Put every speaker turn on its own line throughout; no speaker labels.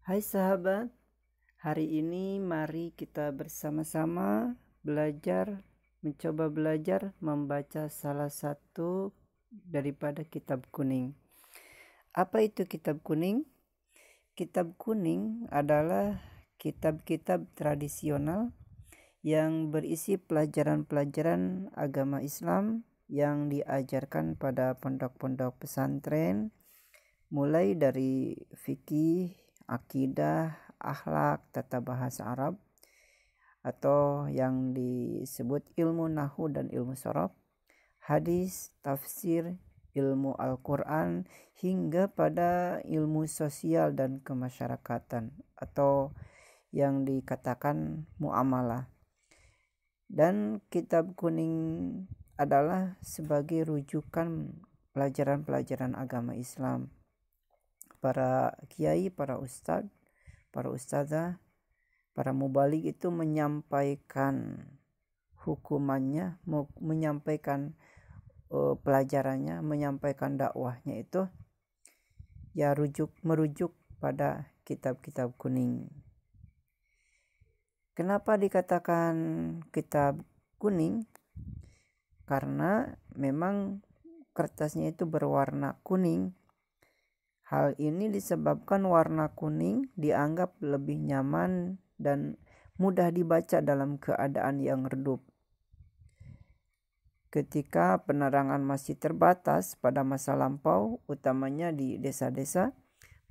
Hai sahabat, hari ini mari kita bersama-sama mencoba belajar membaca salah satu daripada kitab kuning. Apa itu kitab kuning? Kitab kuning adalah kitab-kitab tradisional yang berisi pelajaran-pelajaran agama Islam yang diajarkan pada pondok-pondok pesantren, mulai dari fikih, akidah, akhlak, tata bahasa Arab, atau yang disebut ilmu nahu dan ilmu sorof, hadis, tafsir, ilmu Al-Quran, hingga pada ilmu sosial dan kemasyarakatan atau yang dikatakan muamalah. Dan kitab kuning adalah sebagai rujukan pelajaran-pelajaran agama Islam. Para kiai, para ustadz, para ustazah, para mubalik itu menyampaikan hukumannya, menyampaikan pelajarannya, menyampaikan dakwahnya itu ya merujuk pada kitab-kitab kuning. Kenapa dikatakan kitab kuning? Karena memang kertasnya itu berwarna kuning. Hal ini disebabkan warna kuning dianggap lebih nyaman dan mudah dibaca dalam keadaan yang redup. Ketika penerangan masih terbatas pada masa lampau, utamanya di desa-desa,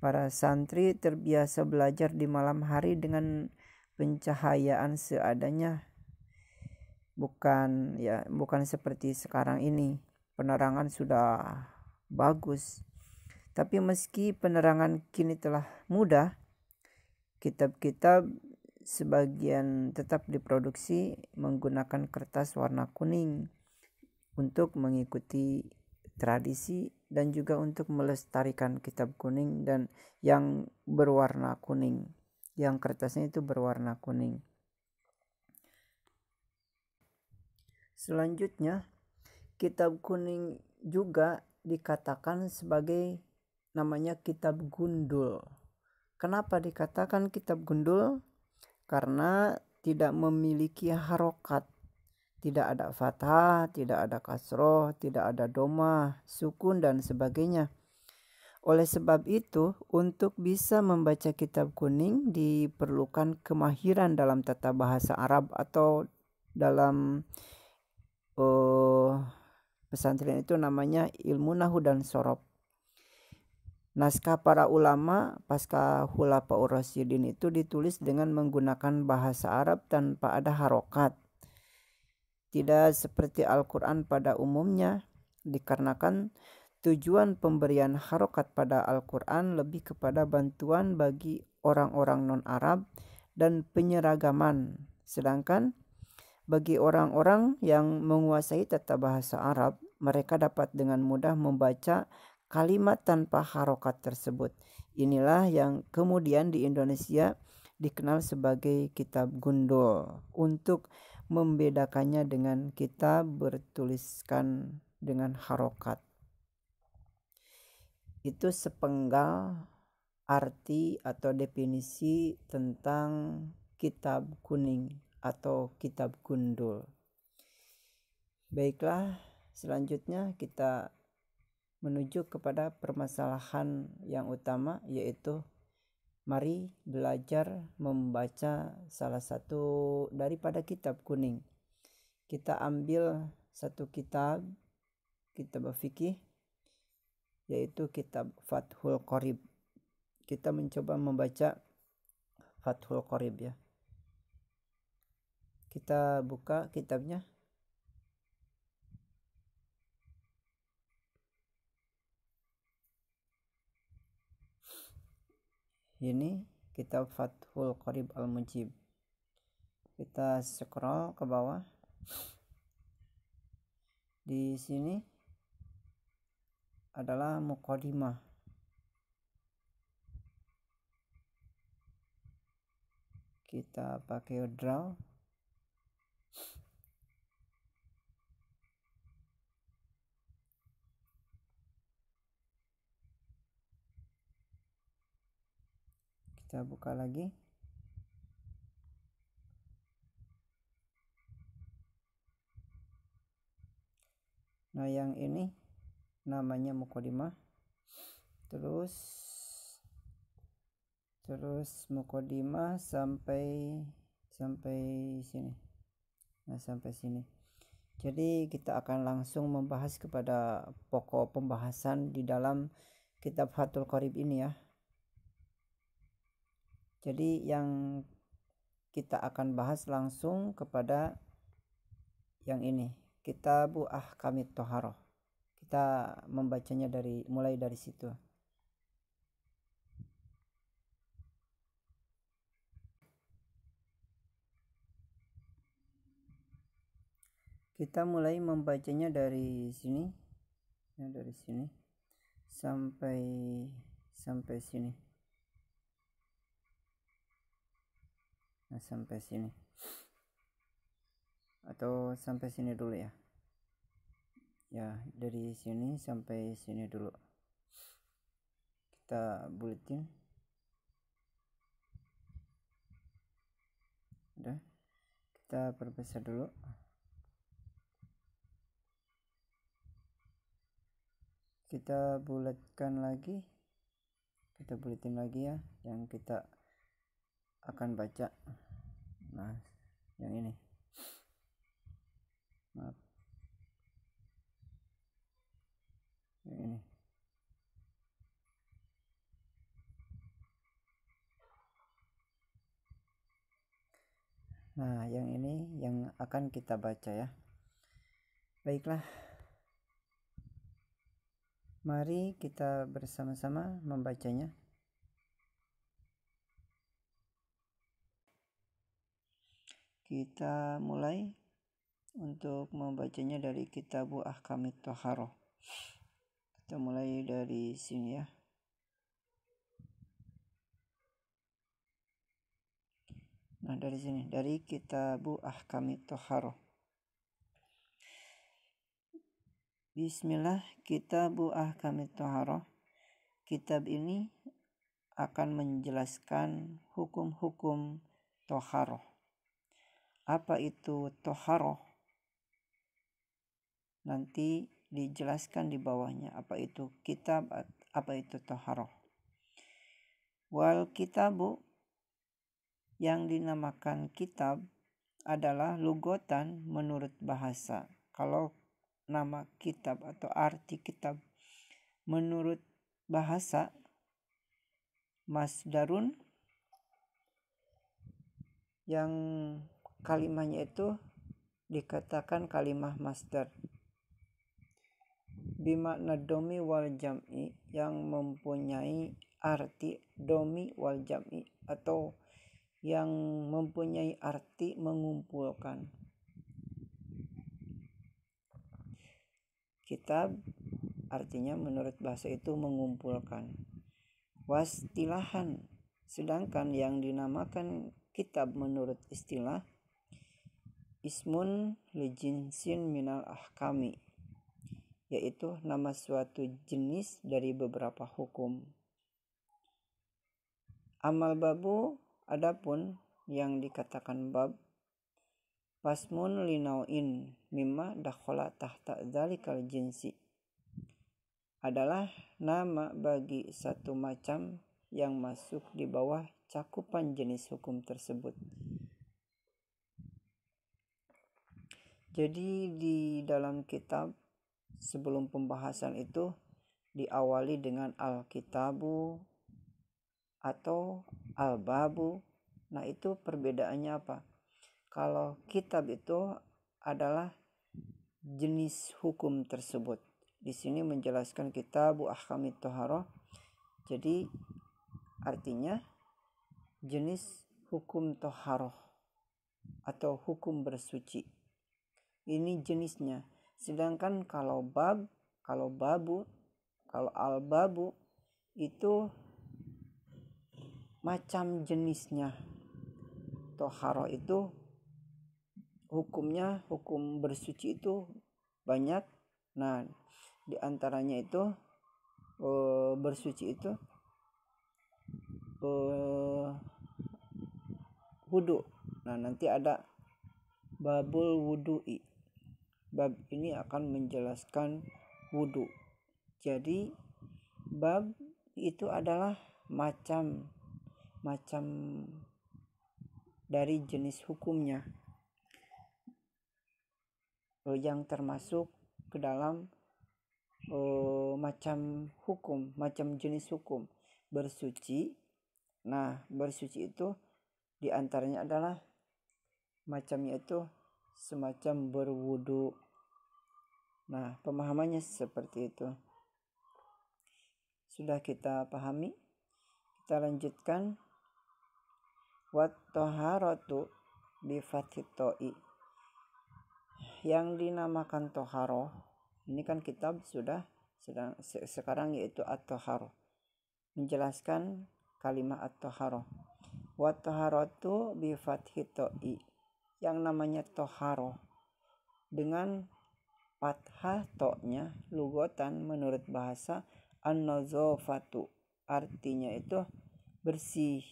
para santri terbiasa belajar di malam hari dengan pencahayaan seadanya. Bukan seperti sekarang ini. Penerangan sudah bagus. Tapi meski penerangan kini telah mudah, kitab-kitab sebagian tetap diproduksi menggunakan kertas warna kuning untuk mengikuti tradisi dan juga untuk melestarikan kitab kuning dan yang berwarna kuning, yang kertasnya itu berwarna kuning. Selanjutnya, kitab kuning juga dikatakan sebagai namanya kitab gundul. Kenapa dikatakan kitab gundul? Karena tidak memiliki harokat, tidak ada fathah, tidak ada kasroh, tidak ada domah, sukun dan sebagainya. Oleh sebab itu, untuk bisa membaca kitab kuning diperlukan kemahiran dalam tata bahasa Arab atau dalam pesantren itu namanya ilmu nahu dan sorof. Naskah para ulama pasca Khulafaur Rasyidin itu ditulis dengan menggunakan bahasa Arab tanpa ada harokat. Tidak seperti Al-Quran pada umumnya, dikarenakan tujuan pemberian harokat pada Al-Quran lebih kepada bantuan bagi orang-orang non-Arab dan penyeragaman. Sedangkan bagi orang-orang yang menguasai tata bahasa Arab, mereka dapat dengan mudah membaca kalimat tanpa harokat tersebut. Inilah yang kemudian di Indonesia dikenal sebagai kitab gundul, untuk membedakannya dengan kitab bertuliskan dengan harokat. Itu sepenggal arti atau definisi tentang kitab kuning atau kitab gundul. Baiklah, selanjutnya kita menuju kepada permasalahan yang utama, yaitu mari belajar membaca salah satu daripada kitab kuning. Kita ambil satu kitab fikih, yaitu kitab Fathul Qorib. Kita mencoba membaca Fathul Qorib ya. Kita buka kitabnya. Ini kitab Fathul Qorib Al-Mujib. Kita scroll ke bawah. Di sini adalah muqaddimah. Kita pakai draw. Kita buka lagi. Nah, yang ini namanya mukodimah. Terus mukodimah sampai sini. Nah, sampai sini. Jadi kita akan langsung membahas kepada pokok pembahasan di dalam kitab Fathul Qorib ini ya. Jadi yang kita akan bahas langsung kepada yang ini, Kitabu Ahkamit Thaharah. Kita membacanya mulai dari situ. Kita mulai membacanya dari sini. Ya, dari sini sampai sini. Nah, sampai sini. Atau sampai sini dulu ya. Ya, dari sini sampai sini dulu. Kita buletin. Udah. Kita perbesar dulu. Kita bulatkan lagi. Kita buletin lagi ya yang kita akan baca. Nah, yang ini. Maaf. Yang ini. Nah, yang ini yang akan kita baca ya. Baiklah. Mari kita bersama-sama membacanya. Kita mulai untuk membacanya dari Kitabu Ahkamit Thaharah. Kita mulai dari sini ya. Nah, dari sini, dari Kitabu Ahkamit Thaharah. Bismillah, Kitabu Ahkamit Thaharah. Kitab ini akan menjelaskan hukum-hukum Thaharah. Apa itu Thaharah? Nanti dijelaskan di bawahnya apa itu kitab, apa itu Thaharah. Wal kitabu, yang dinamakan kitab adalah lugotan menurut bahasa. Kalau nama kitab atau arti kitab menurut bahasa, masdarun, yang kalimahnya itu dikatakan kalimah masdar, bimakna domi wal jam'i, yang mempunyai arti domi wal jam'i, atau yang mempunyai arti mengumpulkan. Kitab artinya menurut bahasa itu mengumpulkan. Wastilahan, sedangkan yang dinamakan kitab menurut istilah, ismun lijinsin minal ahkami, yaitu nama suatu jenis dari beberapa hukum. Amal babu, adapun yang dikatakan bab, fasmun linauin mimma dakhala tahta dzalikal jinsi, adalah nama bagi satu macam yang masuk di bawah cakupan jenis hukum tersebut. Jadi di dalam kitab, sebelum pembahasan itu diawali dengan al-kitabu atau al-babu. Nah, itu perbedaannya apa? Kalau kitab itu adalah jenis hukum tersebut. Di sini menjelaskan Kitabu Ahkamit Thaharah. Jadi artinya jenis hukum Thaharah atau hukum bersuci. Ini jenisnya. Sedangkan kalau al-babu itu macam jenisnya. Thaharah itu hukumnya, hukum bersuci itu banyak. Nah, di antaranya itu bersuci itu wudu. Nah, nanti ada babul wudu'i. Bab ini akan menjelaskan wudu. Jadi bab itu adalah macam dari jenis hukumnya yang termasuk ke dalam macam jenis hukum bersuci. Nah, bersuci itu diantaranya adalah macamnya itu semacam berwudu. Nah, pemahamannya seperti itu sudah kita pahami. Kita lanjutkan. Wat toharatu bi fathitoi. Yang dinamakan toharoh ini kan kitab sekarang yaitu at-toharoh, menjelaskan kalimat at-toharoh. Wat toharatu bi fathitoi. Yang namanya toharoh dengan fathah to-nya lugotan menurut bahasa an-nazafatu, artinya itu bersih.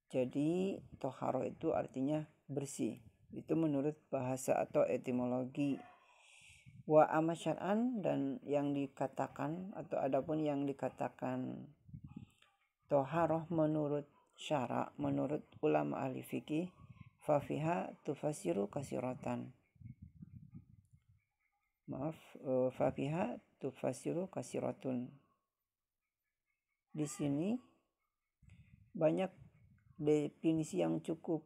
Jadi toharoh itu artinya bersih, itu menurut bahasa atau etimologi. Wa amma syar'an, dan yang dikatakan atau adapun yang dikatakan toharoh menurut syara, menurut ulama ahli fikih, fafiha tufasiru kasiratan. Fafiha tufasiru kasiratun. Di sini banyak definisi yang cukup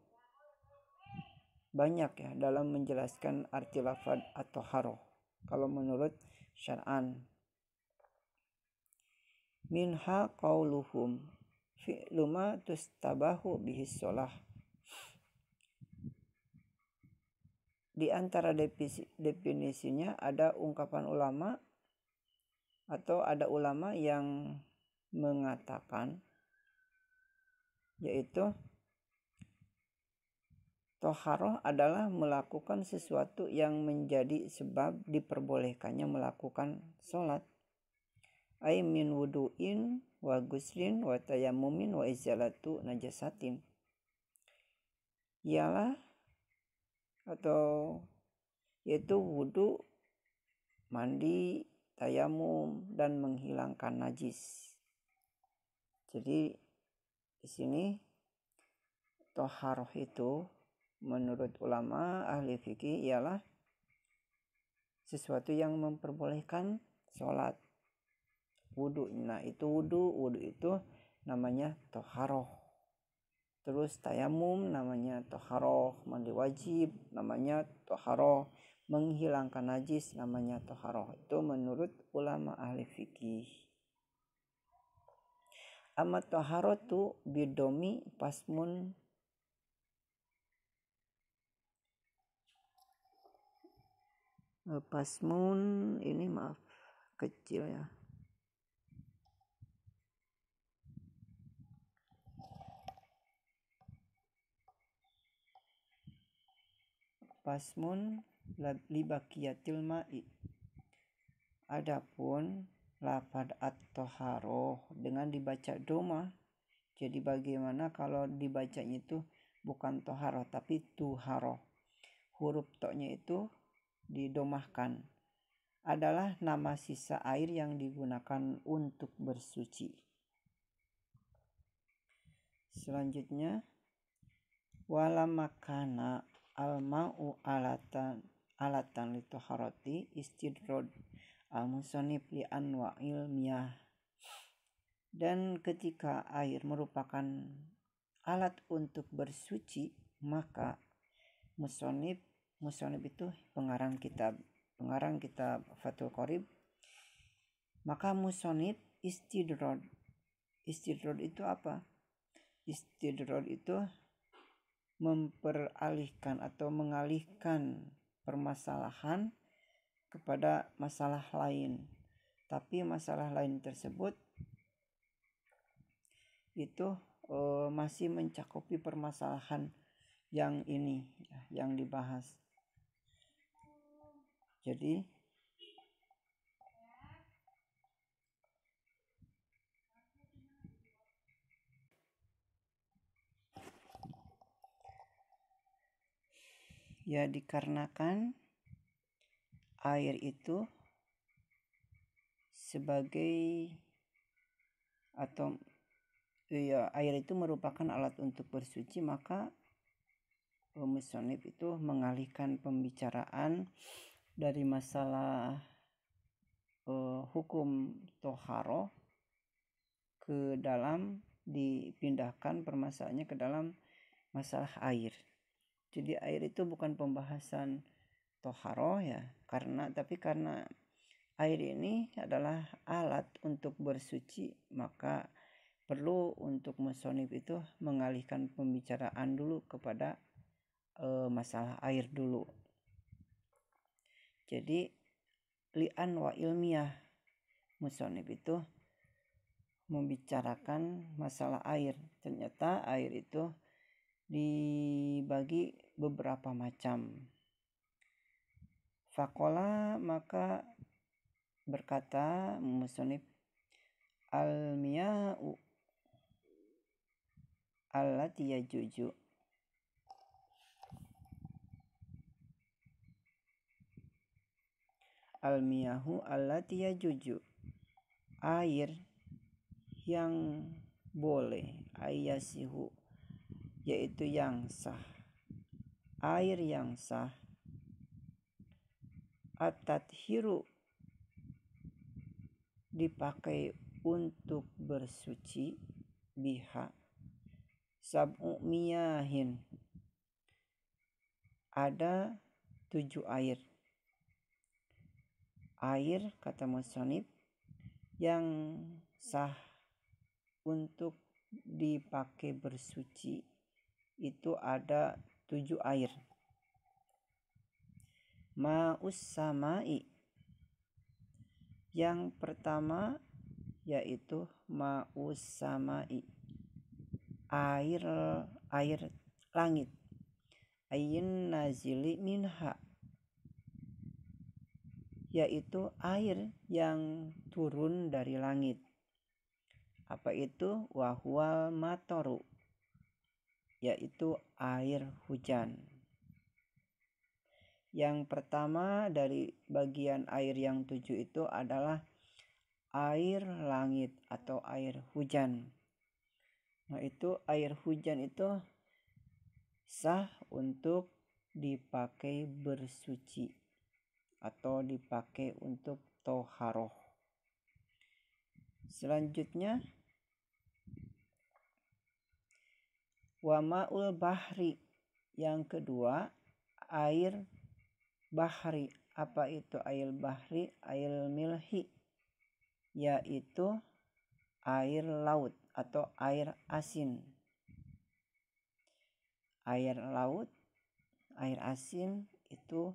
banyak ya dalam menjelaskan arti lafaz at-toharoh. Kalau menurut syar'an, minha qauluhum fi'lu ma tustabahu bihi sholah. Di antara definisinya ada ungkapan ulama atau ada ulama yang mengatakan, yaitu toharoh adalah melakukan sesuatu yang menjadi sebab diperbolehkannya melakukan sholat. Ay min wudu'in wa guslin wa tayamumin wa izalatu najasatin. Ialah atau yaitu wudu, mandi, tayamum, dan menghilangkan najis. Jadi di sini toharoh itu menurut ulama ahli fikih ialah sesuatu yang memperbolehkan sholat, wudu. Nah, itu wudu itu namanya toharoh. Terus tayamum namanya toharoh, mandi wajib namanya toharoh, menghilangkan najis namanya toharoh. Itu menurut ulama ahli fikih. Amma toharotu bidomi pasmun ini maaf kecil ya. Pasmun libakiyatil ma'i. Adapun lafaz at-toharoh dengan dibaca doma, jadi bagaimana kalau dibacanya itu bukan toharoh tapi tuharoh, huruf to-nya itu didomahkan, adalah nama sisa air yang digunakan untuk bersuci. Selanjutnya, wala makana al-ma'u alatan litoharoti istidrod al-musonif li anwa'il miyah. Dan ketika air merupakan alat untuk bersuci, maka musonif itu pengarang kitab Fathul Qorib, maka musonif istidrod itu apa? Istidrod itu memperalihkan atau mengalihkan permasalahan kepada masalah lain, tapi masalah lain tersebut itu masih mencakupi permasalahan yang ini yang dibahas. Jadi Ya, dikarenakan air itu sebagai atau air itu merupakan alat untuk bersuci, maka musonif itu mengalihkan pembicaraan dari masalah hukum toharoh ke dalam, dipindahkan permasalahannya ke dalam masalah air. Jadi air itu bukan pembahasan toharoh ya, tapi karena air ini adalah alat untuk bersuci, maka perlu untuk musonif itu mengalihkan pembicaraan dulu kepada masalah air dulu. Jadi li'an wa ilmiah, musonif itu membicarakan masalah air. Ternyata air itu dibagi beberapa macam. Fakola, maka berkata musonif, al-miya'u allati yajuju, al-miyahu allati yajuju, air yang boleh, ayasihu yaitu yang sah, air yang sah, at-tathiru dipakai untuk bersuci, biha sab'u miyahin, ada 7 air. Air, kata musonif, yang sah untuk dipakai bersuci itu ada 7 air. Ma'us samai, yang pertama yaitu ma'us samai, air langit, ayin nazili minha, yaitu air yang turun dari langit. Apa itu? Wahwal matoru, yaitu air hujan. Yang pertama dari bagian air yang 7 itu adalah air langit atau air hujan. Nah, itu air hujan itu sah untuk dipakai bersuci atau dipakai untuk toharoh. Selanjutnya wa ma'ul bahri, yang kedua air bahri. Apa itu air bahri? Air milhi, yaitu air laut atau air asin. Air laut, air asin itu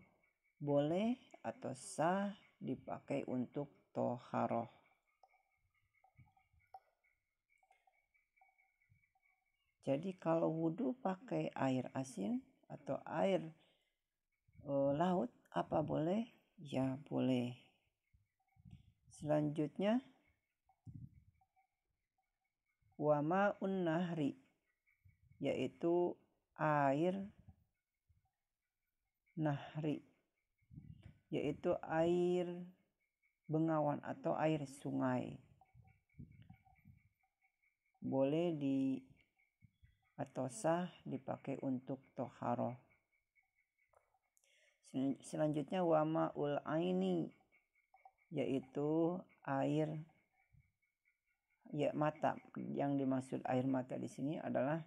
boleh atau sah dipakai untuk toharoh. Jadi kalau wudhu pakai air asin atau air laut, apa boleh? Ya boleh. Selanjutnya wa ma'un nahri, yaitu air nahri, yaitu air bengawan atau air sungai, boleh atau sah dipakai untuk toharoh. Selanjutnya wa ma'ul aini, yaitu air mata. Yang dimaksud air mata di sini adalah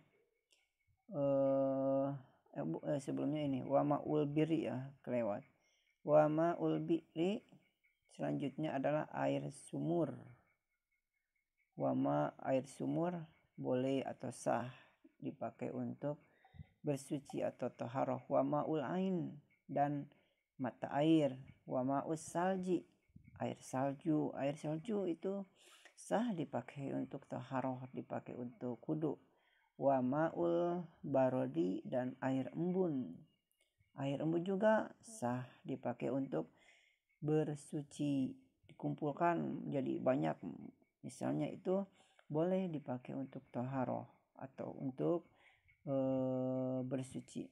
sebelumnya ini wa ma'ul biri, ya kelewat. Wa ma'ul biri selanjutnya adalah air sumur. Wa ma, air sumur boleh atau sah dipakai untuk bersuci atau toharoh. Wa ma'ul ain, dan mata air. Wa ma'us salji, air salju. Air salju itu sah dipakai untuk toharoh, dipakai untuk wudu. Wa ma'ul barodi, dan air embun. Air embun juga sah dipakai untuk bersuci, dikumpulkan jadi banyak, misalnya itu boleh dipakai untuk toharoh atau untuk bersuci.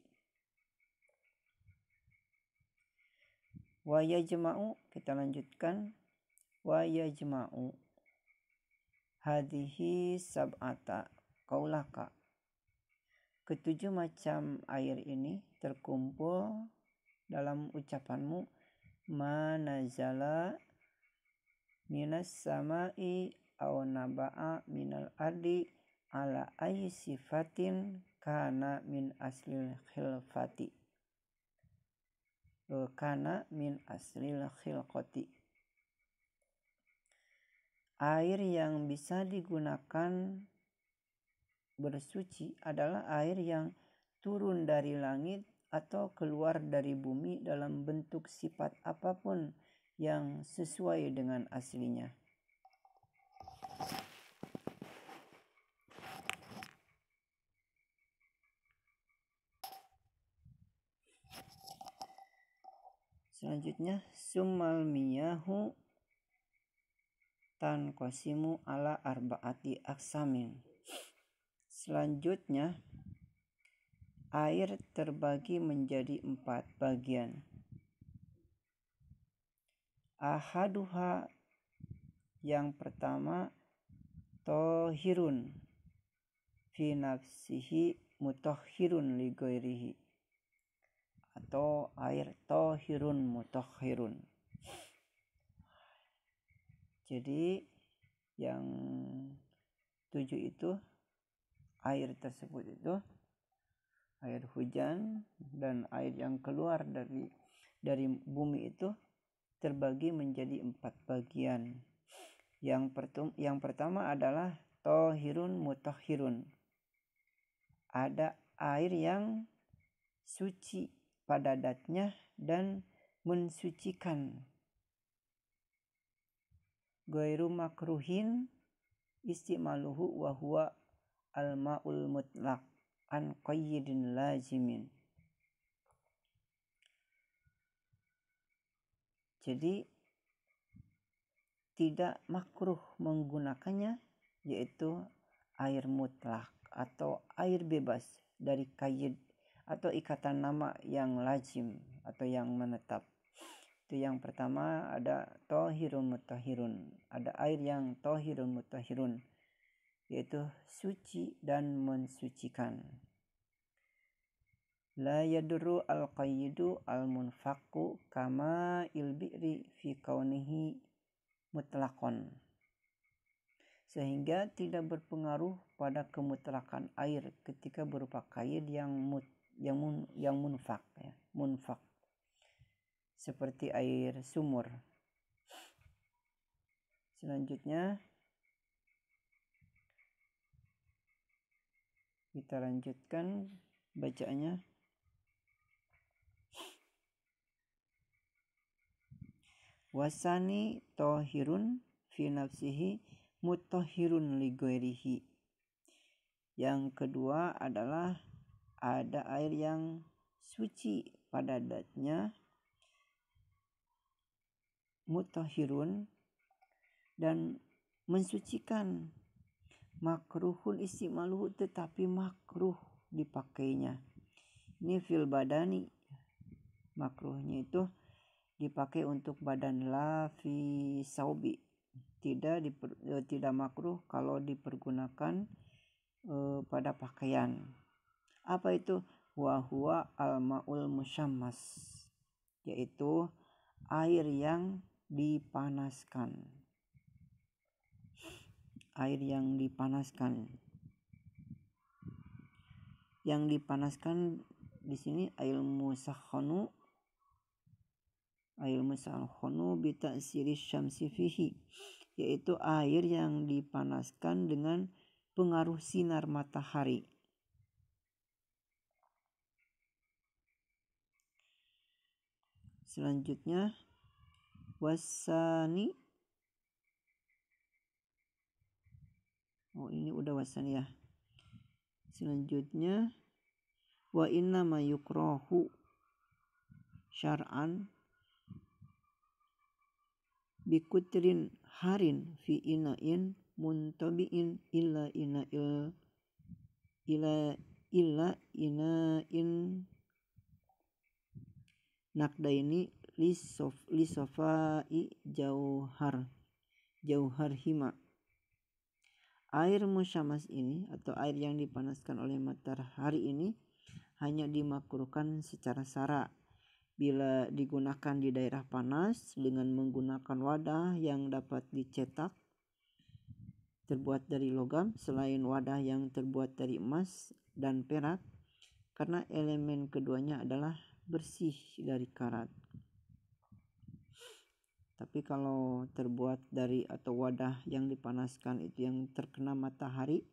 Wa yajma'u, kita lanjutkan. Wa yajma'u hadhihi sab'ata qaulaka. Ketujuh macam air ini terkumpul dalam ucapanmu. Ma nazala minas sama'i aw naba'a minal ardi ala ayyi sifatin kana min aslil khilfati. Kana min aslil khilqati. Air yang bisa digunakan bersuci adalah air yang turun dari langit atau keluar dari bumi dalam bentuk sifat apapun yang sesuai dengan aslinya. Selanjutnya, summal miyahu tanqasimu ala arba'ati aksamin. Selanjutnya, air terbagi menjadi 4 bagian. Ahaduha, yang pertama, tohirun fi nafsihi mutahhirun li ghairihi, atau air tohirun mutahhirun. Jadi yang 7 itu, air tersebut itu air hujan dan air yang keluar dari bumi itu terbagi menjadi 4 bagian. Yang pertama adalah tohirun mutahhirun. Ada air yang suci pada datnya dan mensucikan. Ghairu makruhin istimaluhu wa huwa al-ma'ul mutlaq an qayyidin lazimin. Jadi tidak makruh menggunakannya, yaitu air mutlak atau air bebas dari qayyid atau ikatan nama yang lazim atau yang menetap. Itu yang pertama, ada tohirun mutahhirun. Ada air yang tohirun mutahhirun, yaitu suci dan mensucikan. La yadurru al-qayyidu al-munfaqu kama il-bi'ri fi kaunihi mutlaqan. Sehingga tidak berpengaruh pada kemutlakan air ketika berupa qayyid yang munfaq, ya, munfaq. Seperti air sumur. Selanjutnya kita lanjutkan bacaannya. Wasani tohirun fi nafsihi mutahhirun li ghairihi. Yang kedua adalah ada air yang suci pada datnya, mutahhirun, dan mensucikan. Makruhun istimaluhu, tetapi makruh dipakainya. Ini fil badani, makruhnya itu dipakai untuk badan, la fi saubi. Tidak makruh kalau dipergunakan pada pakaian. Apa itu? Wa huwa al-ma'ul musyammas, yaitu air yang dipanaskan. Air yang dipanaskan. Yang dipanaskan di sini air musakhkhanu bi ta'siri syamsi fihi, yaitu air yang dipanaskan dengan pengaruh sinar matahari. Selanjutnya, wasani. Ini udah wasani ya. Selanjutnya, wa inna ma yukrahu syar'an bikutrin harin fi ina'in muntabi'in illa ina'in nakdaini lisofai jauhar hima. Air musyamas ini atau air yang dipanaskan oleh matahari ini hanya dimakruhkan secara sara bila digunakan di daerah panas dengan menggunakan wadah yang dapat dicetak terbuat dari logam selain wadah yang terbuat dari emas dan perak, karena elemen keduanya adalah bersih dari karat. Tapi kalau terbuat dari atau wadah yang dipanaskan itu yang terkena matahari,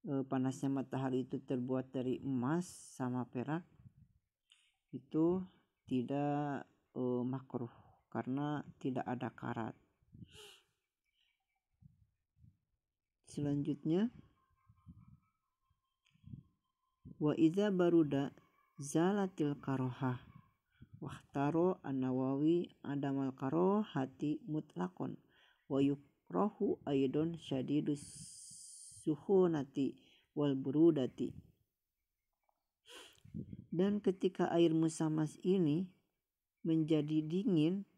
panasnya matahari itu terbuat dari emas sama perak, itu tidak makruh karena tidak ada karat. Selanjutnya, wa idza baruda zalatil karohah wahtaro an-Nawawi adamal karohati mutlaqon wa yukrahu aidon syadidus suhunati wal burudati. Dan ketika air musamas ini menjadi dingin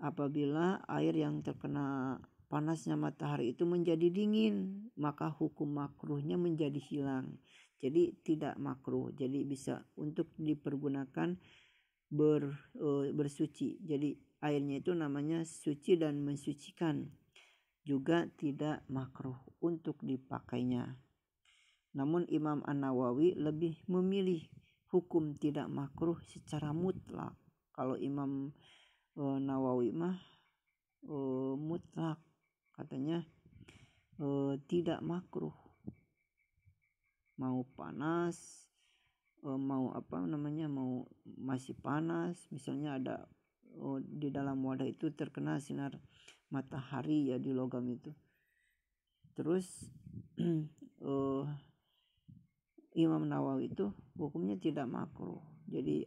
apabila air yang terkena panasnya matahari itu menjadi dingin, maka hukum makruhnya menjadi hilang. Jadi tidak makruh, jadi bisa untuk dipergunakan bersuci. Jadi airnya itu namanya suci dan mensucikan, juga tidak makruh untuk dipakainya. Namun Imam An-Nawawi lebih memilih hukum tidak makruh secara mutlak. Kalau Imam Nawawi mah mutlak, katanya tidak makruh, mau panas, mau mau masih panas, misalnya ada di dalam wadah itu terkena sinar matahari ya di logam itu, terus Imam Nawawi itu hukumnya tidak makruh. Jadi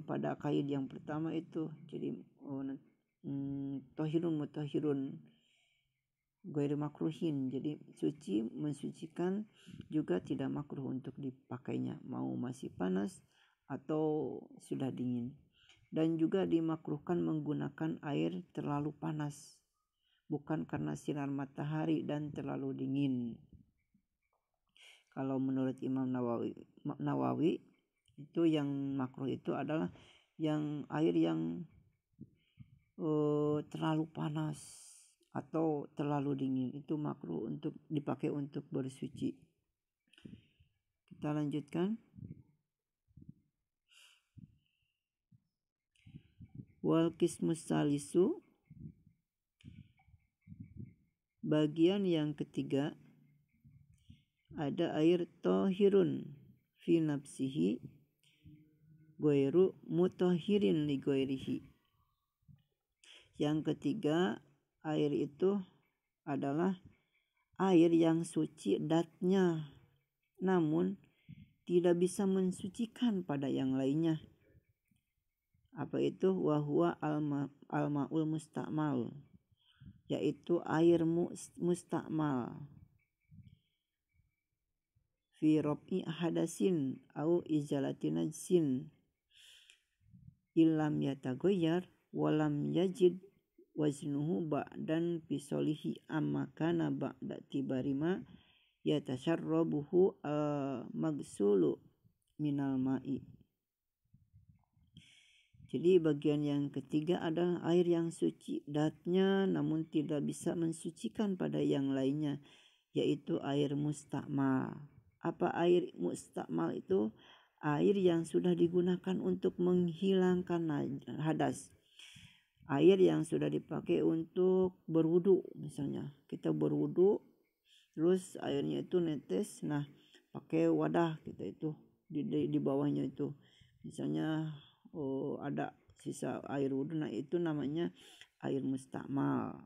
pada kaid yang pertama itu jadi tohirun mutahhirun ghairu makruhin, jadi suci mensucikan juga tidak makruh untuk dipakainya, mau masih panas atau sudah dingin. Dan juga dimakruhkan menggunakan air terlalu panas, bukan karena sinar matahari dan terlalu dingin. Kalau menurut Imam Nawawi itu yang makruh itu adalah yang air yang terlalu panas atau terlalu dingin, itu makruh untuk dipakai untuk bersuci. Kita lanjutkan. Wal qismus salisu, bagian yang ketiga, ada air tohirun fi nafsihi ghairu mutahhirin li ghairihi. Yang ketiga, air itu adalah air yang suci datnya, namun tidak bisa mensucikan pada yang lainnya. Apa itu? Wahwa al-ma'ul musta'mal, yaitu air musta'mal fi rob'i hadasin au izalati najsin illam yatagoyar walam yajid waznuhu ba'dan bisolihi amma kana ba'da tibarima yatasharrabuhu magsulu minal ma'i. Jadi bagian yang ketiga adalah air yang suci datnya namun tidak bisa mensucikan pada yang lainnya, yaitu air mustakmal. Apa air mustakmal itu? Air yang sudah digunakan untuk menghilangkan hadas. Air yang sudah dipakai untuk berwudu, misalnya kita berwudu terus airnya itu netes, nah pakai wadah kita itu di bawahnya itu misalnya ada sisa air wudu, nah itu namanya air mustakmal.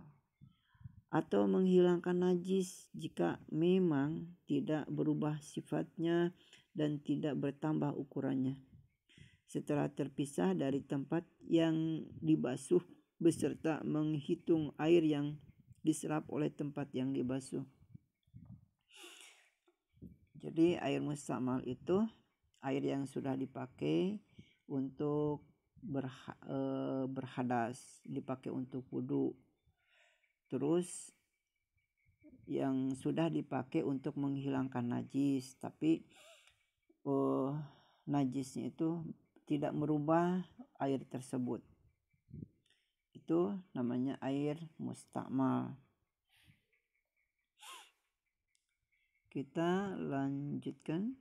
Atau menghilangkan najis jika memang tidak berubah sifatnya dan tidak bertambah ukurannya setelah terpisah dari tempat yang dibasuh beserta menghitung air yang diserap oleh tempat yang dibasuh. Jadi air mustakmal itu air yang sudah dipakai untuk berhadas, dipakai untuk wudu. Terus yang sudah dipakai untuk menghilangkan najis, tapi najisnya itu tidak merubah air tersebut, itu namanya air mustakmal. Kita lanjutkan.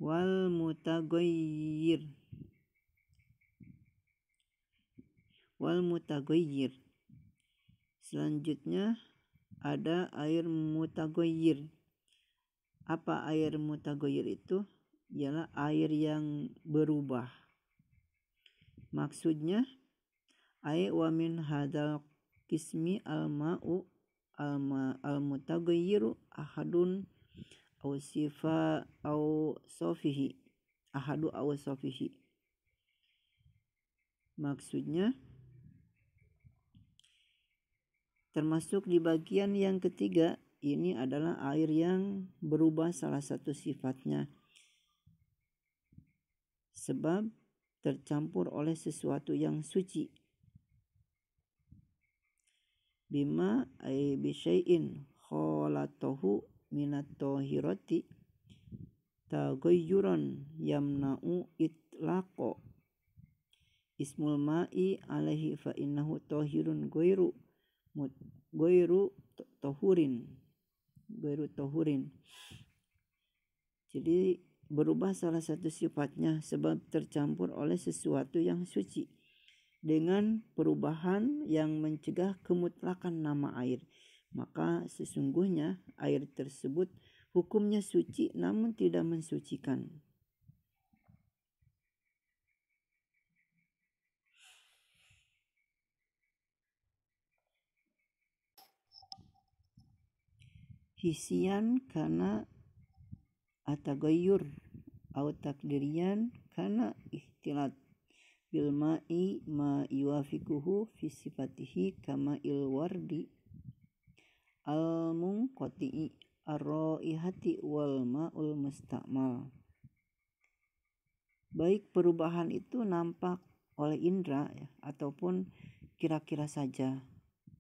Wal mutaghayyir. Selanjutnya ada air mutaghayyir. Apa air mutaghayyir itu? Ialah air yang berubah. Maksudnya wa min hadzal qismi al-ma'u al-mutaghayyiru ahadun aw sifa aw sofihi. Maksudnya termasuk di bagian yang ketiga ini adalah air yang berubah salah satu sifatnya sebab tercampur oleh sesuatu yang suci. Bima ay bisyai'in khalatahu minat tahirati taghayyuran yamna'u itlaqo ismul ma'i alaihi fa innahu tahirun ghairu tahurin. Jadi berubah salah satu sifatnya sebab tercampur oleh sesuatu yang suci dengan perubahan yang mencegah kemutlakan nama air. Maka sesungguhnya air tersebut hukumnya suci namun tidak mensucikan. Hisian kana atagayyur atau takdirian kana ikhtilat bil ma'i ma yuwafiquhu fi sifatihi kama il wardi al munqati'i ar-raihati wal ma'ul mustakmal. Baik perubahan itu nampak oleh indera ataupun kira-kira saja,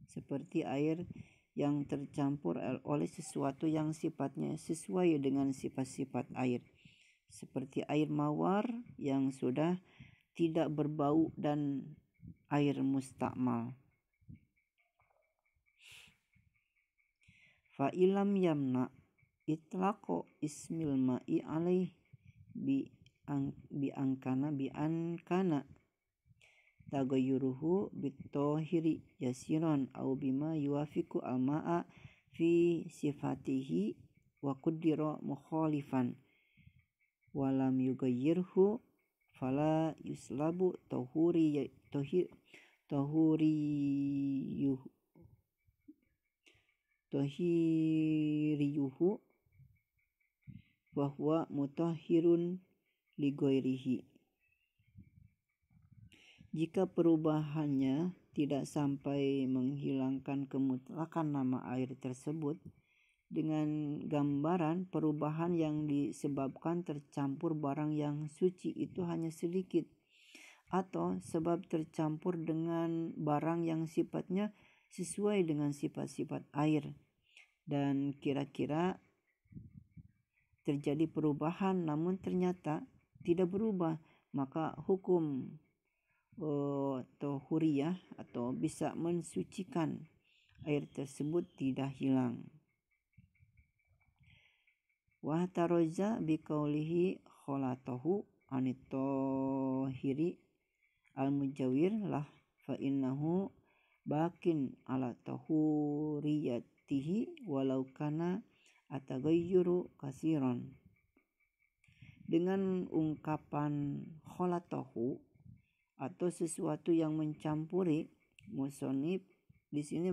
seperti air yang tercampur oleh sesuatu yang sifatnya sesuai dengan sifat-sifat air, seperti air mawar yang sudah tidak berbau dan air mustakmal. Fa ilam yamna itlaqo ismil ma'i alaih bi ankana tagayyuruhu bitohiri yasiron au bima yuwafiqu al-ma'a fi sifatihi wa qaddira mukhalifan walam yugayyirhu fala yuslabu tahiriyuhu wa huwa mutahhirun li ghairihi. Jika perubahannya tidak sampai menghilangkan kemutlakan nama air tersebut, dengan gambaran perubahan yang disebabkan tercampur barang yang suci itu hanya sedikit, atau sebab tercampur dengan barang yang sifatnya sesuai dengan sifat-sifat air, dan kira-kira terjadi perubahan namun ternyata tidak berubah, maka hukum tahuriyah atau bisa mensucikan air tersebut tidak hilang. Wa taroza biqaulihi khalatahu anitohiri al-mujawir lah fa innahu bakin ala tahuriyatihi walau kana ataghayyuru kasiran. Dengan ungkapan khalatahu atau sesuatu yang mencampuri, musonif di sini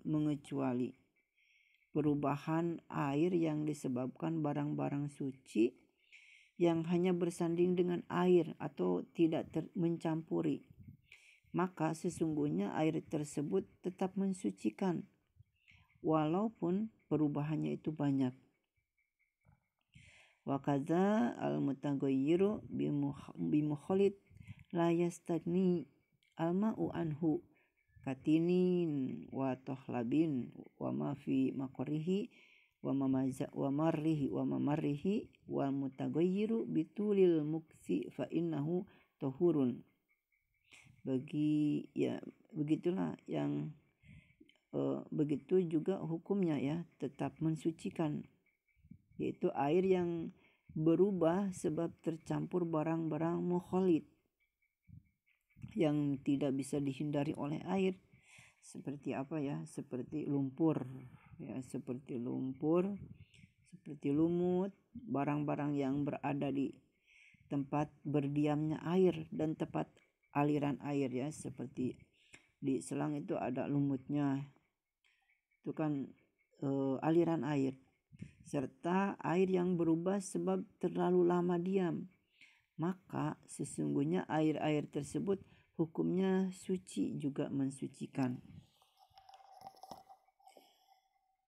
mengecuali perubahan air yang disebabkan barang-barang suci yang hanya bersanding dengan air atau tidak mencampuri, maka sesungguhnya air tersebut tetap mensucikan walaupun perubahannya itu banyak. Wa kadza al mutaghayyiru bimukhalid la yastagni al-ma'u anhu katinin wa tohlabin wa ma fi maqrihi wa marrihi wal mutaghayyiru bitulil muksi fa innahu tahurun. Begitulah yang begitu juga hukumnya ya, tetap mensucikan, yaitu air yang berubah sebab tercampur barang-barang mukhalid yang tidak bisa dihindari oleh air, seperti apa ya, seperti lumpur ya, seperti lumut, barang-barang yang berada di tempat berdiamnya air dan tempat aliran air ya, seperti di selang itu ada lumutnya, itu kan aliran air, serta air yang berubah sebab terlalu lama diam, maka sesungguhnya air-air tersebut hukumnya suci juga mensucikan.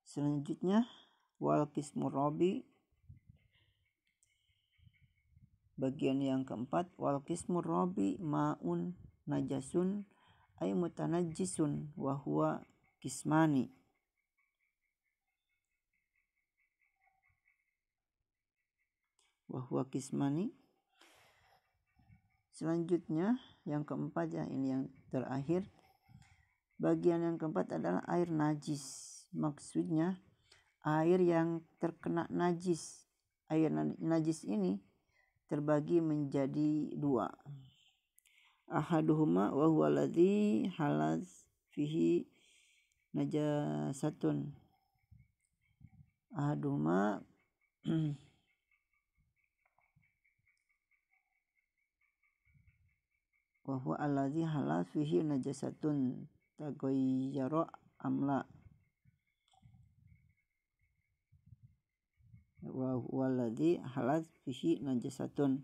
Selanjutnya wal qismur rabi, bagian yang keempat, wal qismur rabi ma'un najasun ay mutanajjisun wa huwa qismani. Selanjutnya yang keempat ya, ini yang terakhir, bagian yang keempat adalah air najis. Maksudnya air yang terkena najis. Air najis ini terbagi menjadi dua. Ahaduhuma wa huwa alladhi halaz fihi najasatun. Ahaduhuma wa huwa alladhi halaz fihi najasatun taghayyara amla. Wa huwa alladhi halaz fihi najasatun.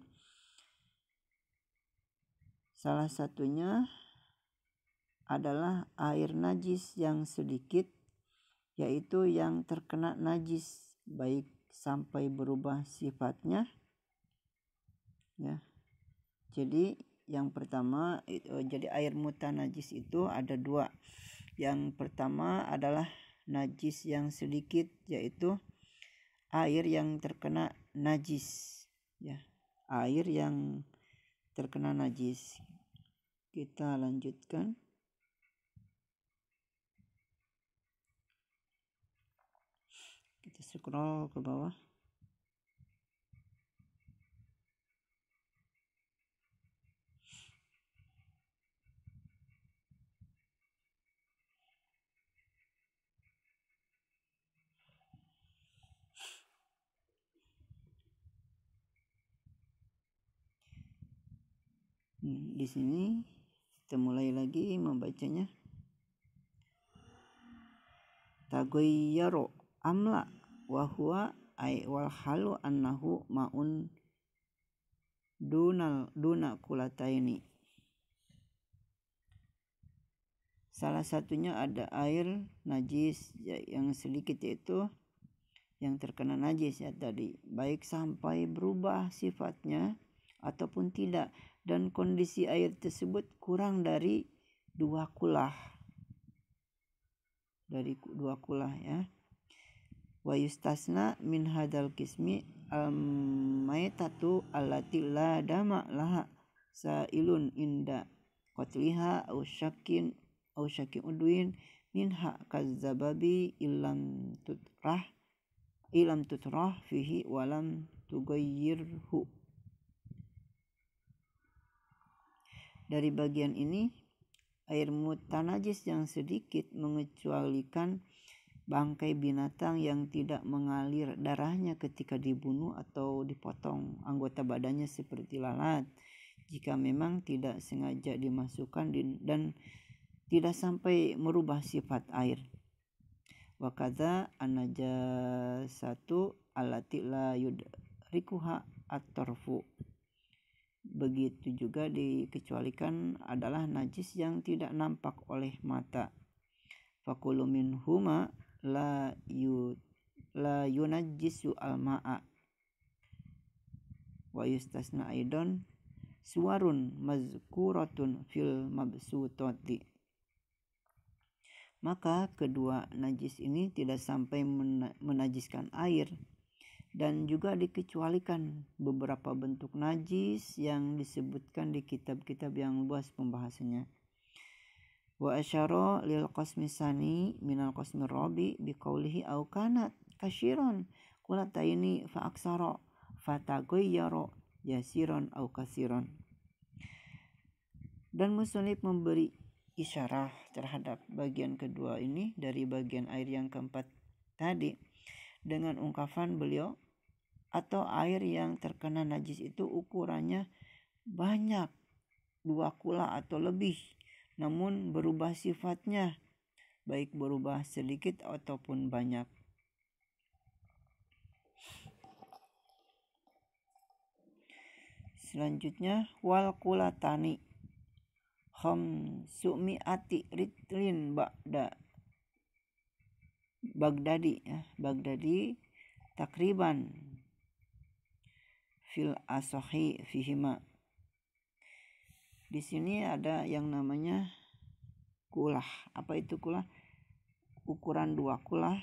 Salah satunya adalah air najis yang sedikit, yaitu yang terkena najis baik sampai berubah sifatnya ya. Jadi yang pertama jadi air mutanajis itu ada dua. Yang pertama adalah najis yang sedikit, yaitu air yang terkena najis ya, air yang terkena najis. Kita lanjutkan. Kita scroll ke bawah. Di sini kita mulai lagi membacanya. Taghayyara amla wa huwa ay wal halu annahu ma'un duna kulataini. Salah satunya ada air najis yang sedikit, yaitu yang terkena najis ya tadi, baik sampai berubah sifatnya ataupun tidak, dan kondisi air tersebut kurang dari 2 kulah. Dari 2 kulah ya. Wa yustasna min hadzal qismi al-maitatu allati la dama laha sailun inda qatliha aw syakkin udwin minha kazzababi ilam tutrah fihi walam tughayyirhu. Dari bagian ini, air mutanajis yang sedikit mengecualikan bangkai binatang yang tidak mengalir darahnya ketika dibunuh atau dipotong anggota badannya seperti lalat, jika memang tidak sengaja dimasukkan dan tidak sampai merubah sifat air. Wa kadza an-najasatu allati la yudrikuha at-tarfu. Begitu juga dikecualikan adalah najis yang tidak nampak oleh mata. Fakulu minhuma la yunajjisu al-ma'a. wa yustasna aidon suwarun mazkuratun fil mabsutati. Maka kedua najis ini tidak sampai menajiskan air, dan juga dikecualikan beberapa bentuk najis yang disebutkan di kitab-kitab yang luas pembahasannya. Wa asyara lil qasmi sani minal qasmi rabi biqaulihi au kanat kasyiran qulataini fa aksara fataghayyara yasiran au kasiran. Dan musannif memberi isyarah terhadap bagian kedua ini dari bagian air yang keempat tadi dengan ungkapan beliau, atau air yang terkena najis itu ukurannya banyak, 2 kula atau lebih, namun berubah sifatnya, baik berubah sedikit ataupun banyak. Selanjutnya wal kulatani khamsumi'ati ritlin Baghdadi takriban fil asahi fihima. Di sini ada yang namanya kulah. Apa itu kulah? Ukuran 2 kulah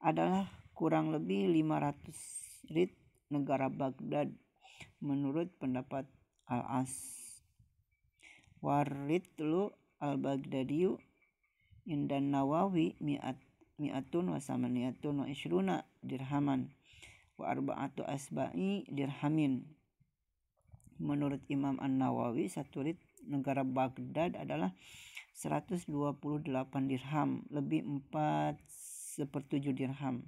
adalah kurang lebih 500 rit negara Baghdad menurut pendapat Al-As. Waritlu al-Baghdadiyu indan Nawawi mi'atun wa samaniyatun wa ishruna dirhaman wa arba'atu asba'i dirhamin. Menurut Imam An-Nawawi, satu rit negara Baghdad adalah 128 dirham, lebih 4/7 dirham.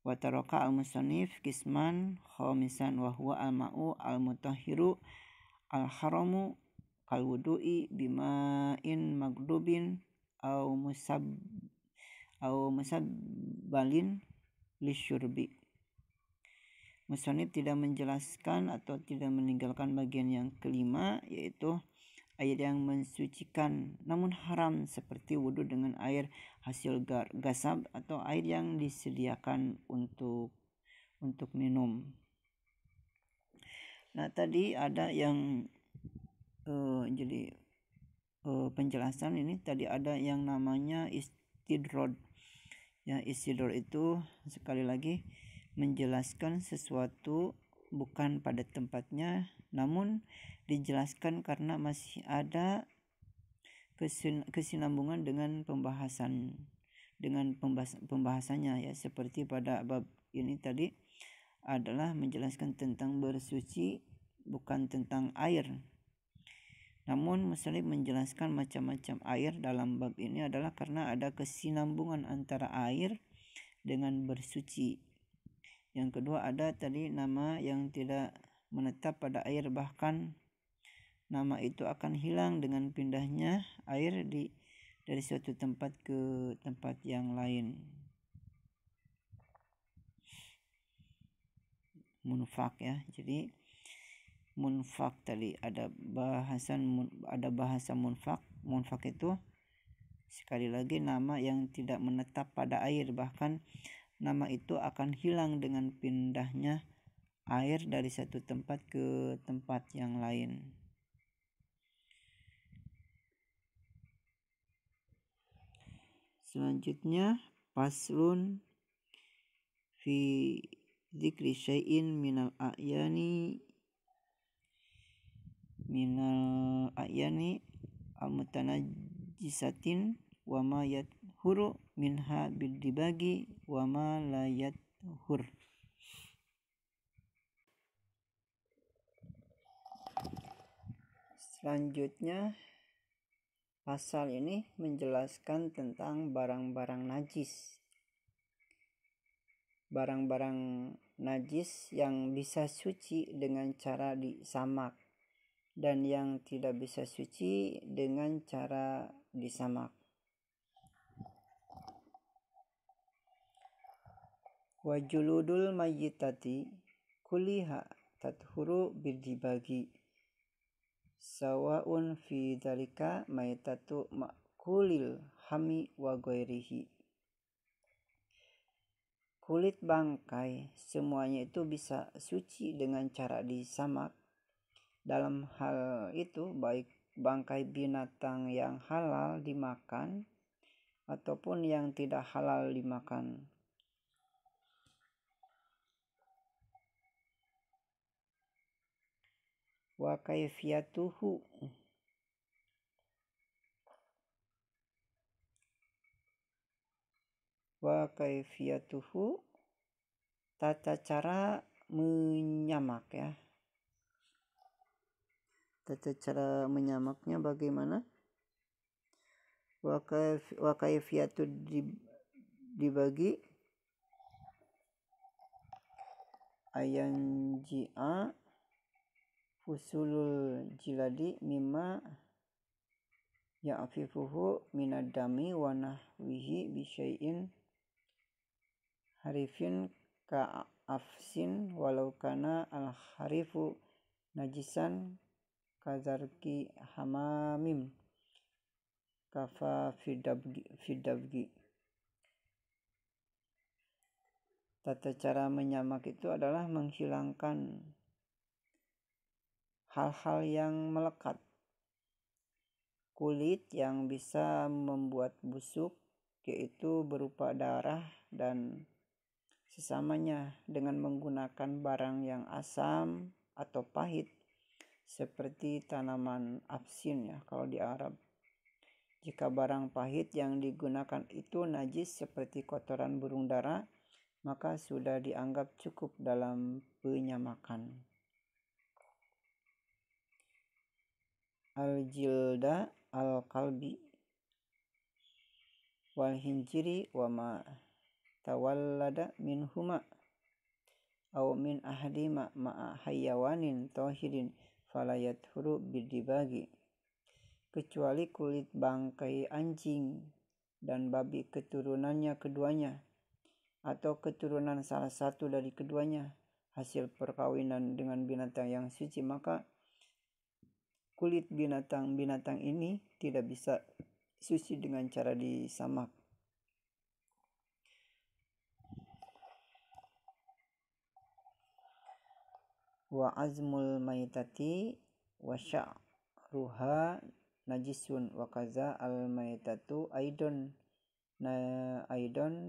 Wa taraka al-musannif kisman khamisan wa huwa al-ma'u al-mutahhiru al-haramu kal wudu'i bima'in magdubin au musabbalin lisyurbi. Musannif tidak menjelaskan atau tidak meninggalkan bagian yang kelima, yaitu air yang mensucikan namun haram seperti wudu dengan air hasil gasab atau air yang disediakan untuk minum. Nah, tadi ada yang penjelasan ini tadi ada yang namanya istidrod. Ya, istidrod itu sekali lagi menjelaskan sesuatu bukan pada tempatnya, namun dijelaskan karena masih ada kesinambungan dengan pembahasannya, ya, seperti pada bab ini tadi adalah menjelaskan tentang bersuci, bukan tentang air. Namun musannif menjelaskan macam-macam air dalam bab ini adalah karena ada kesinambungan antara air dengan bersuci. Yang kedua, ada tadi nama yang tidak menetap pada air, bahkan nama itu akan hilang dengan pindahnya air dari suatu tempat ke tempat yang lain. Munfak, ya. Jadi munfak tadi ada bahasa munfak. Munfak itu sekali lagi nama yang tidak menetap pada air, bahkan nama itu akan hilang dengan pindahnya air dari satu tempat ke tempat yang lain. Selanjutnya faslun fi dzikri syai'in minal a'yani al-mutanajjisatin wa ma yathuru minha bidibagi wa ma la yathur. Selanjutnya pasal ini menjelaskan tentang barang-barang najis. Barang-barang najis yang bisa suci dengan cara disamak dan yang tidak bisa suci dengan cara disamak. Wa juludul mayyitati kulliha tathuru bidibagi sawaun fi dzalika maitatu makulil hami wa ghairihi. kulit bangkai semuanya itu bisa suci dengan cara disamak. Dalam hal itu baik bangkai binatang yang halal dimakan ataupun yang tidak halal dimakan. Wa kaifiyatuhu tata cara menyamak ya. Tata cara menyamaknya bagaimana? Wa kaifiyatu dibagi ayanji'a fusulul jiladi mimma ya'fifuhu minadami wa nahwihi bisyai'in harifin ka'afsin walau kana al-harifu najisan kazarki hamamim kafa fidabgi. Tata cara menyamak itu adalah menghilangkan hal-hal yang melekat, kulit yang bisa membuat busuk yaitu berupa darah dan sesamanya dengan menggunakan barang yang asam atau pahit seperti tanaman afsin ya kalau di Arab. Jika barang pahit yang digunakan itu najis seperti kotoran burung dara, maka sudah dianggap cukup dalam penyamakan. Al-jilda al-qalbi wal hinjiri wa ma tawallada minhuma aw min ahadima ma'a hayawanin tahirin falayat huru bidibagi, kecuali kulit bangkai anjing dan babi keturunannya keduanya atau keturunan salah satu dari keduanya hasil perkawinan dengan binatang yang suci, maka kulit binatang-binatang ini tidak bisa suci dengan cara disamak. Wa azmul maitati wa sya'ruha najisun wa kaza al maitatu aidon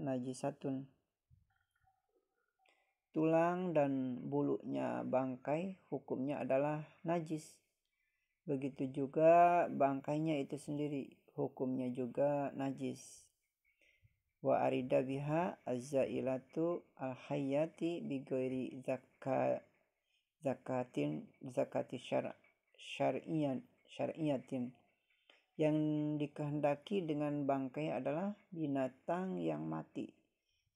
najisatun. Tulang dan bulunya bangkai hukumnya adalah najis. Begitu juga bangkainya itu sendiri hukumnya juga najis. Wa arida biha azzailatu al-hayyati bighairi zakati syar'iyatin. Yang dikehendaki dengan bangkai adalah binatang yang mati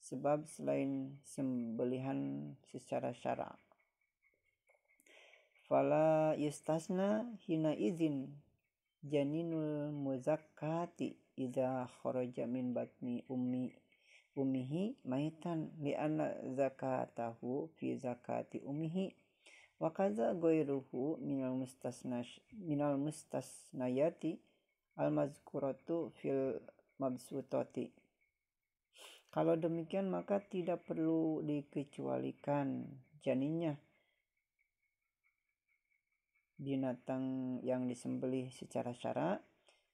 sebab selain sembelihan secara syara. Fala yustasna hina izin janinul muzakkati idza kharaja min batni ummihi maitan li'anna zakatahu fi zakati ummihi wa kaza ghairuhu minal mustasnayati al-mazkuratu fil mabsutati. Kalau demikian maka tidak perlu dikecualikan janinnya binatang yang disembelih secara syara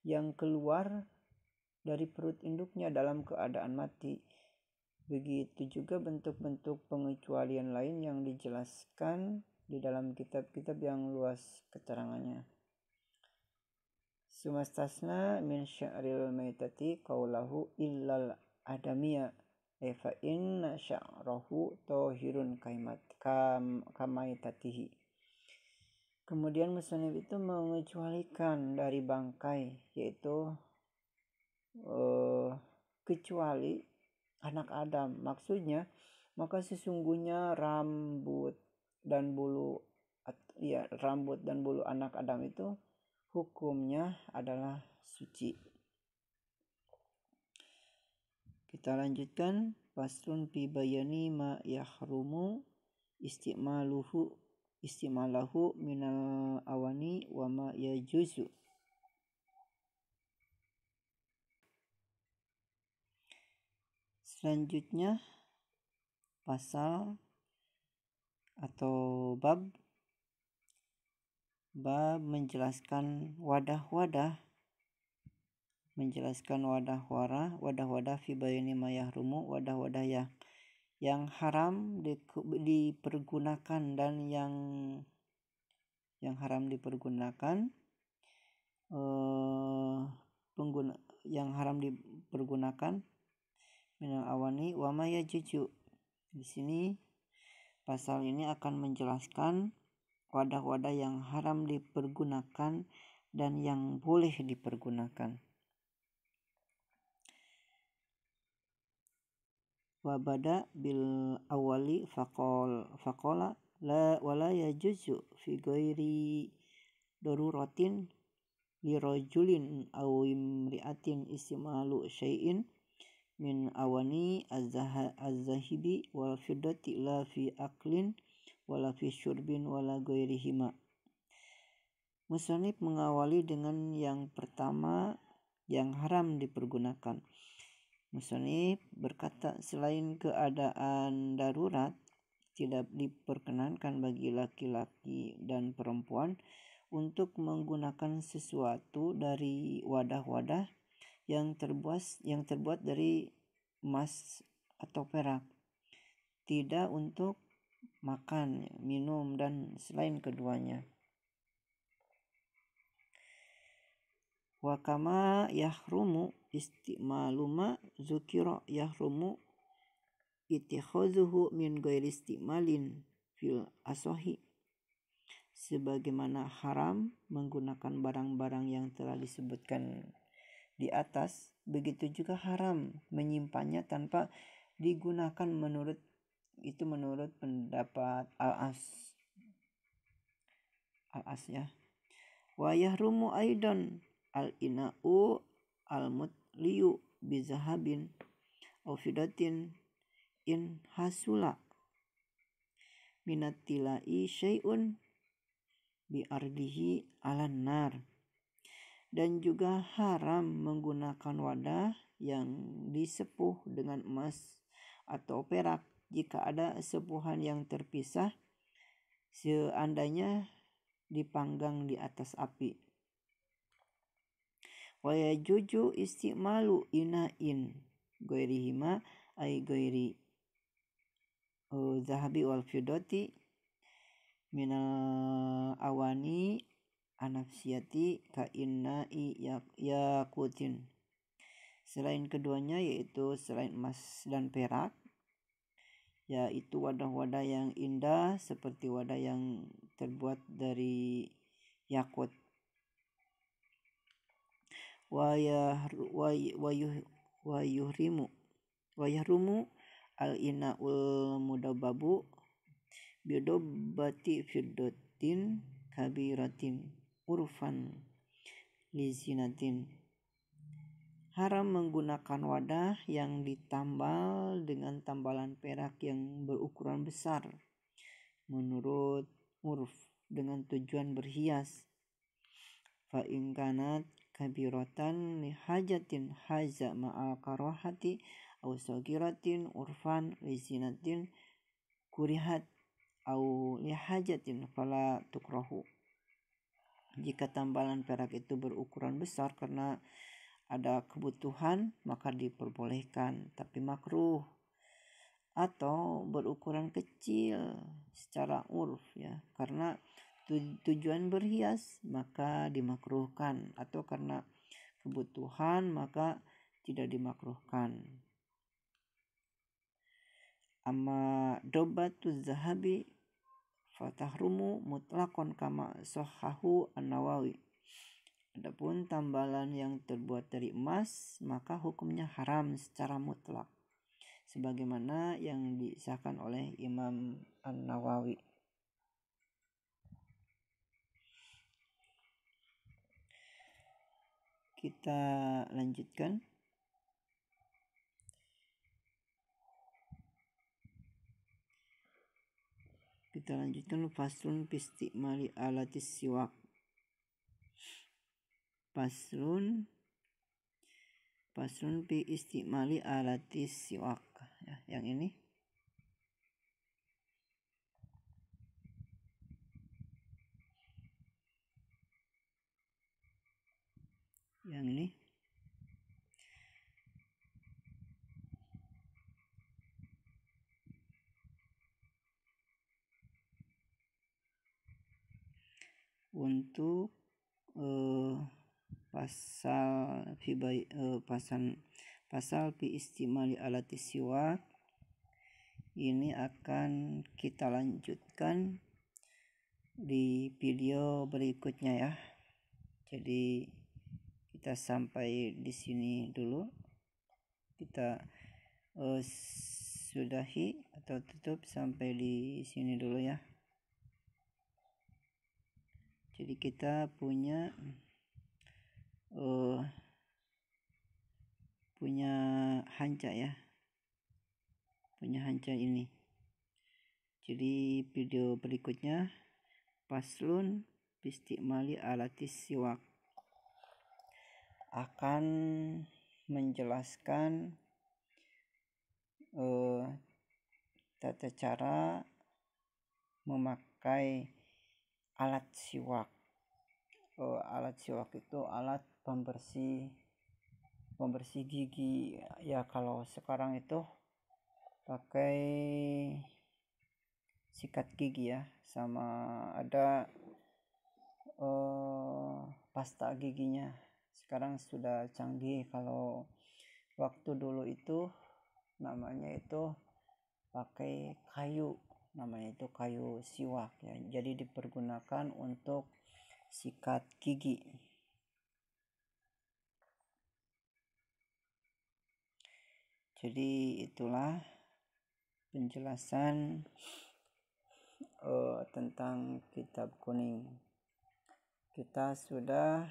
yang keluar dari perut induknya dalam keadaan mati. Begitu juga bentuk-bentuk pengecualian lain yang dijelaskan di dalam kitab-kitab yang luas keterangannya. Sumastasna min sya'ril maitati qaulahu illal adamiya fa inna sya'rahu tahirun kamaitatihi. Kemudian musannif itu mengecualikan dari bangkai yaitu kecuali anak Adam. Maksudnya maka sesungguhnya rambut dan bulu anak Adam itu hukumnya adalah suci. Kita lanjutkan faslun fi bayani ma yahrumu istimalahu minal awani wa ma yajuzu. Selanjutnya pasal atau bab menjelaskan wadah-wadah fi bayani ma yahrumu, wadah-wadah yang haram dipergunakan dan yang haram dipergunakan minal awani wa ma yajuju. Di sini pasal ini akan menjelaskan wadah-wadah yang haram dipergunakan dan yang boleh dipergunakan. Wa bada bil awali faqala la wala yajuzu fi ghairi daruratin li rajulin aw imri'atin istimalu syai'in min awani az-zahibi wal fiddati la fi aklin wala fi syurbin wala ghairihima. Musannif mengawali dengan yang pertama yang haram dipergunakan. Musannif berkata, selain keadaan darurat tidak diperkenankan bagi laki-laki dan perempuan untuk menggunakan sesuatu dari wadah-wadah yang terbuat dari emas atau perak, tidak untuk makan, minum dan selain keduanya. Wa kama yahrumu istimalu ma zukira yahrumu ittikhazuhu min ghairi istimalin fil asohi. Sebagaimana haram menggunakan barang-barang yang telah disebutkan di atas, begitu juga haram menyimpannya tanpa digunakan menurut pendapat al-as ya. Wa yahrumu aidan al-ina'u al-mutliyu bizahabin aw fidatin in hasula minatilai syai'un bi ardihi alan nar. Dan juga haram menggunakan wadah yang disepuh dengan emas atau perak jika ada sepuhan yang terpisah seandainya dipanggang di atas api. Wa yajuju istimalu ina'in ghairihima ay ghairi zahabi wal fiddati minal awani anafsiyati ka inna'i yakutin. Selain keduanya, yaitu selain emas dan perak, yaitu wadah-wadah yang indah seperti wadah yang terbuat dari yakut. Wa yahrumu al-ina'ul mudabbabu bidobbati fiddatin kabiratin urfan lizinatin. Haram menggunakan wadah yang ditambal dengan tambalan perak yang berukuran besar menurut urf dengan tujuan berhias. Fa in kanat kabiratan li hajatin haza ma'al karahati aw sagiratin urfan lizinatin kurihat aw li hajatin fala tukrahu. Jika tambalan perak itu berukuran besar karena ada kebutuhan, maka diperbolehkan, tapi makruh. Atau berukuran kecil secara urf ya, karena tujuan berhias maka dimakruhkan, atau karena kebutuhan maka tidak dimakruhkan. Amma dobbatu zahabi fatahrumu mutlaqan kama sahhahu an-Nawawi. Adapun tambalan yang terbuat dari emas maka hukumnya haram secara mutlak, sebagaimana yang disahkan oleh Imam An-Nawawi. Kita lanjutkan. Faslun pistimali alatis siwak. Faslun fi istimali alatis siwak ya, yang ini yang ini. Untuk pasal fi istimali alati siwak ini akan kita lanjutkan di video berikutnya ya. Jadi kita sampai di sini dulu, kita sudahi atau tutup sampai di sini dulu ya. Jadi kita punya hanca ya, punya hanca ini. Jadi video berikutnya paslun bistimali alatis siwak akan menjelaskan tata cara memakai alat siwak. Alat siwak itu alat pembersih gigi ya. Kalau sekarang itu pakai sikat gigi ya, sama ada pasta giginya. Sekarang sudah canggih. Kalau waktu dulu itu namanya itu pakai kayu, namanya itu kayu siwak ya. Jadi dipergunakan untuk sikat gigi. Jadi itulah penjelasan tentang kitab kuning. Kita sudah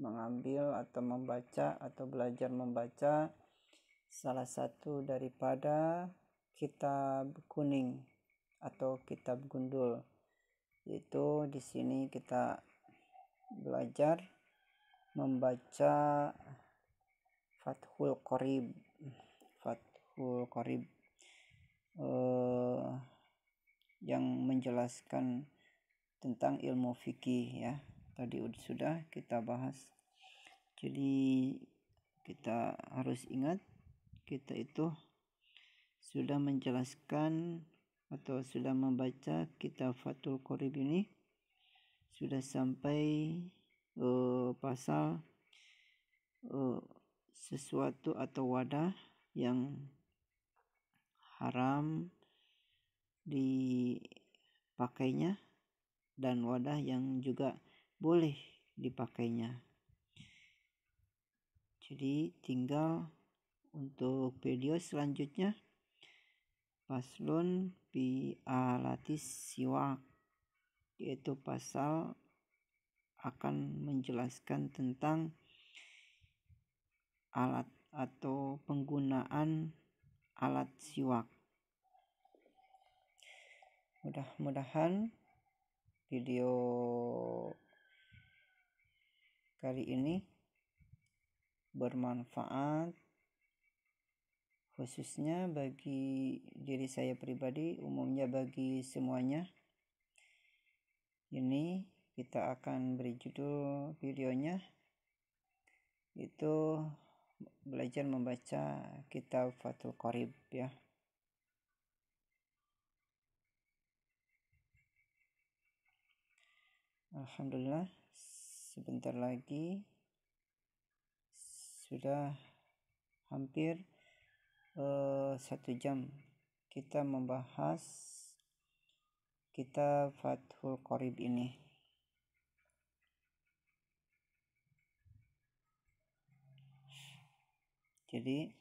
mengambil atau membaca atau belajar membaca salah satu daripada kitab kuning atau kitab gundul. Yaitu di sini kita belajar membaca Fathul Qorib yang menjelaskan tentang ilmu fikih ya. Tadi sudah kita bahas. Jadi kita harus ingat, kita itu sudah menjelaskan atau sudah membaca kitab Fathul Qorib ini, sudah sampai pasal sesuatu atau wadah yang haram dipakainya dan wadah yang juga boleh dipakainya. Jadi tinggal untuk video selanjutnya paslun bi alatis siwak, yaitu pasal akan menjelaskan tentang alat atau penggunaan alat siwak. Mudah-mudahan video kali ini bermanfaat, khususnya bagi diri saya pribadi, umumnya bagi semuanya. Ini kita akan beri judul videonya itu belajar membaca kitab Fathul Qorib ya. Alhamdulillah, sebentar lagi sudah hampir 1 jam kita membahas kitab Fathul Qorib ini. Jadi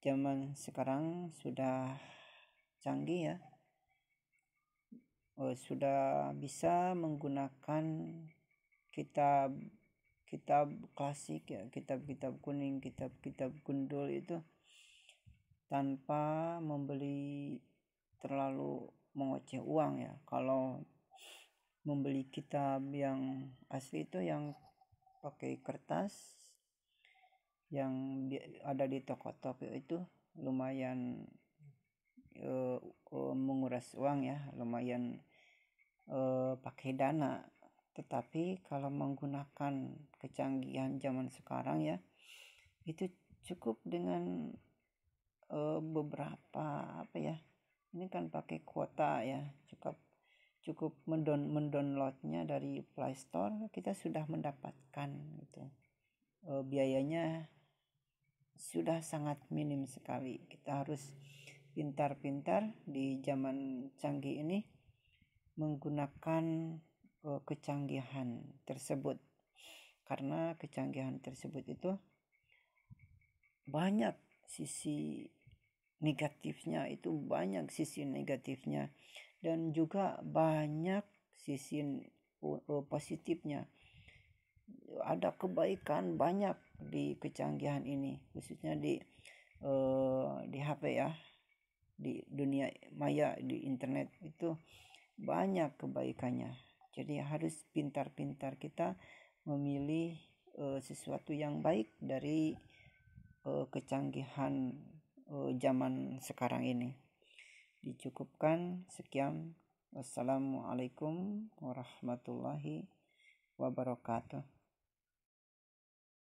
zaman sekarang sudah canggih ya, sudah bisa menggunakan kitab klasik ya, kitab kuning, kitab gundul itu tanpa membeli terlalu mengoceh uang ya. Kalau membeli kitab yang asli itu yang pakai kertas yang ada di toko-toko itu lumayan menguras uang ya, lumayan pakai dana. Tetapi kalau menggunakan kecanggihan zaman sekarang ya, itu cukup dengan beberapa ini kan pakai kuota ya, cukup mendownloadnya dari Play Store, kita sudah mendapatkan gitu. Biayanya sudah sangat minim sekali. Kita harus pintar-pintar di zaman canggih ini menggunakan kecanggihan tersebut, karena kecanggihan tersebut itu banyak sisi negatifnya, dan juga banyak sisi positifnya. Ada kebaikan banyak di kecanggihan ini, khususnya di HP ya, di dunia maya, di internet itu banyak kebaikannya. Jadi harus pintar-pintar kita memilih sesuatu yang baik dari kecanggihan zaman sekarang ini. Dicukupkan, sekian. Wassalamualaikum warahmatullahi wabarakatuh.